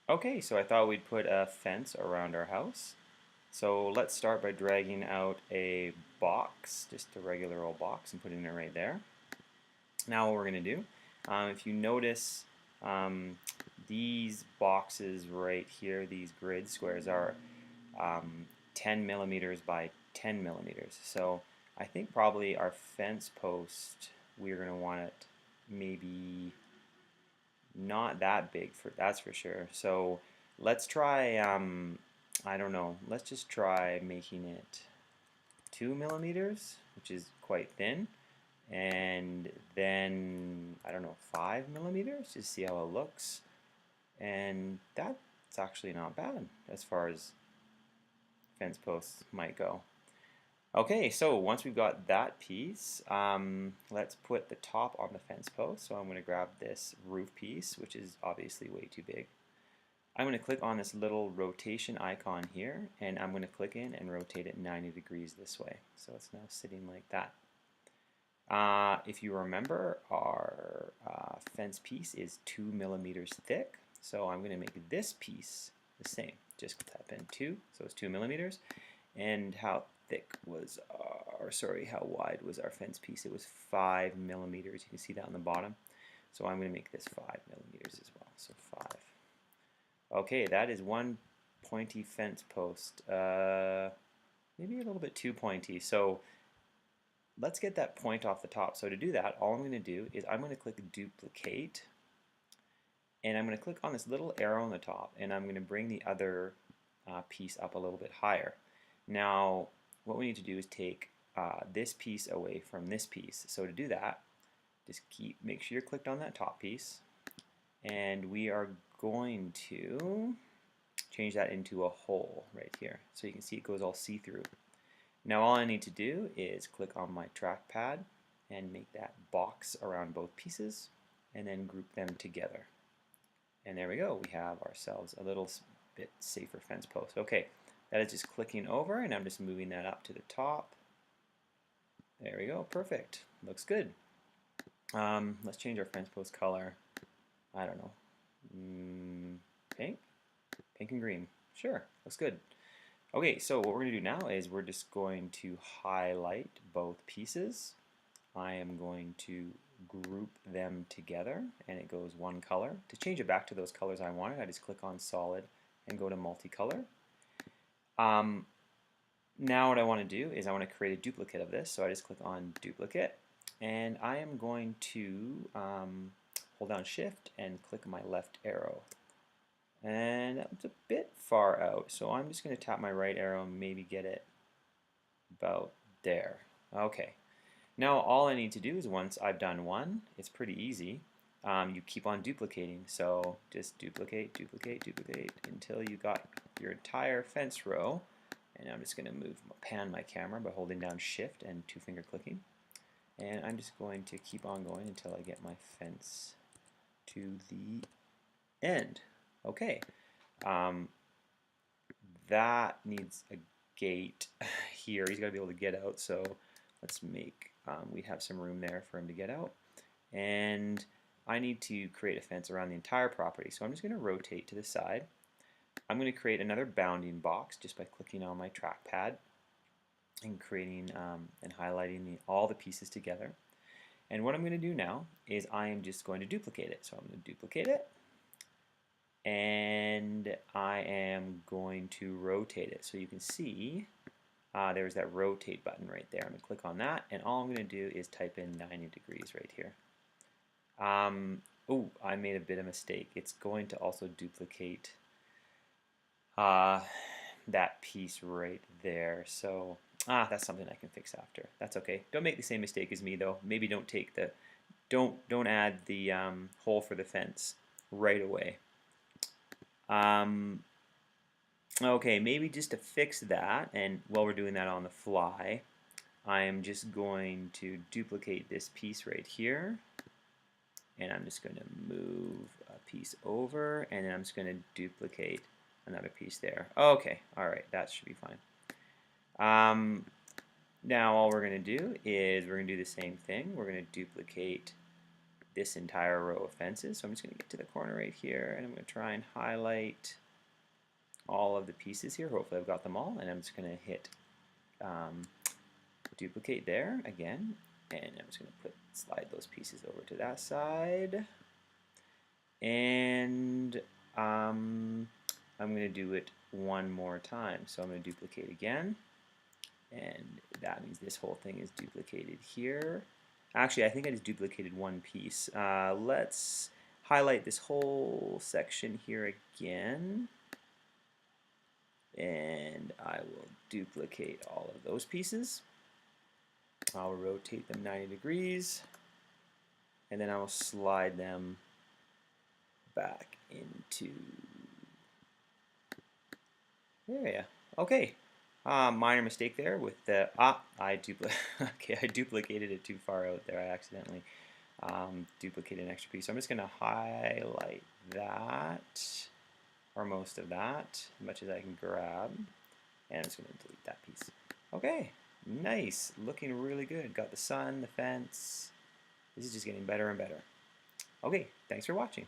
Okay, so I thought we'd put a fence around our house. So let's start by dragging out a box, just a regular old box, and putting it right there. Now what we're going to do, if you notice, um, these boxes right here, these grid squares are um, 10 millimeters by 10 millimeters. So I think probably our fence post, we're going to want it maybe not that big, for that's for sure. So let's try, I don't know, let's just try making it 2 millimeters, which is quite thin, and then I don't know, 5 millimeters, just see how it looks. And that's actually not bad as far as fence posts might go. Okay, so once we've got that piece, let's put the top on the fence post. So I'm going to grab this roof piece, which is obviously way too big. I'm going to click on this little rotation icon here, and I'm going to click in and rotate it 90 degrees this way. So it's now sitting like that. If you remember, our fence piece is 2 millimeters thick, so I'm going to make this piece the same. Just tap in 2, so it's 2 millimeters. And how thick was our, sorry, how wide was our fence piece? It was 5 millimeters. You can see that on the bottom. So I'm going to make this 5 millimeters as well. So 5. Okay, that is one pointy fence post. Maybe a little bit too pointy. So let's get that point off the top. So to do that, all I'm going to do is I'm going to click duplicate, and I'm going to click on this little arrow on the top, and I'm going to bring the other piece up a little bit higher. Now, what we need to do is take this piece away from this piece. So to do that, just make sure you're clicked on that top piece, and we are going to change that into a hole right here. So you can see it goes all see-through. Now all I need to do is click on my trackpad and make that box around both pieces, and then group them together. And there we go, we have ourselves a little bit safer fence post. Okay, that is just clicking over, and I'm just moving that up to the top. There we go, perfect, looks good. Let's change our fence post color. I don't know, pink? Pink and green, sure, looks good. Okay, so what we're going to do now is we're just going to highlight both pieces. I am going to group them together, and it goes one color. To change it back to those colors I wanted, I just click on solid and go to multicolor. Now what I want to do is I want to create a duplicate of this, so I just click on duplicate, and I am going to hold down shift and click my left arrow. And that was a bit far out, so I'm just going to tap my right arrow and maybe get it about there. Okay. Now all I need to do is once I've done one, it's pretty easy. You keep on duplicating, so just duplicate, duplicate, duplicate until you got your entire fence row. And I'm just going to pan my camera by holding down shift and two-finger clicking. And I'm just going to keep on going until I get my fence to the end. Okay, that needs a gate here. He's got to be able to get out, so let's make, we have some room there for him to get out. And I need to create a fence around the entire property, so I'm just going to rotate to the side. I'm going to create another bounding box just by clicking on my trackpad and creating and highlighting all the pieces together. And what I'm going to do now is I am just going to duplicate it. So I'm going to duplicate it, and I am going to rotate it. So you can see there's that rotate button right there. I'm going to click on that, and all I'm going to do is type in 90 degrees right here. Oh, I made a bit of mistake. It's going to also duplicate that piece right there. So that's something I can fix after. That's okay. Don't make the same mistake as me though. Maybe don't take the don't add the hole for the fence right away. Okay, maybe just to fix that, and while we're doing that on the fly, I am just going to duplicate this piece right here, and I'm just going to move a piece over, and then I'm just going to duplicate another piece there. Okay, alright, that should be fine. Now all we're going to do is we're going to do the same thing. We're going to duplicate this entire row of fences. So I'm just going to get to the corner right here, and I'm going to try and highlight all of the pieces here. Hopefully I've got them all, and I'm just going to hit duplicate there again, and I'm just going to slide those pieces over to that side, and I'm going to do it one more time. So I'm going to duplicate again, and that means this whole thing is duplicated here. Actually, I think I just duplicated one piece. Let's highlight this whole section here again, and I will duplicate all of those pieces. I'll rotate them 90 degrees, and then I will slide them back into there. Okay. Minor mistake there with the I duplicated it too far out there. I accidentally duplicated an extra piece. So I'm just going to highlight that, or most of that, as much as I can grab, and I'm just going to delete that piece. Okay, nice, looking really good. Got the sun, the fence. This is just getting better and better. Okay, thanks for watching.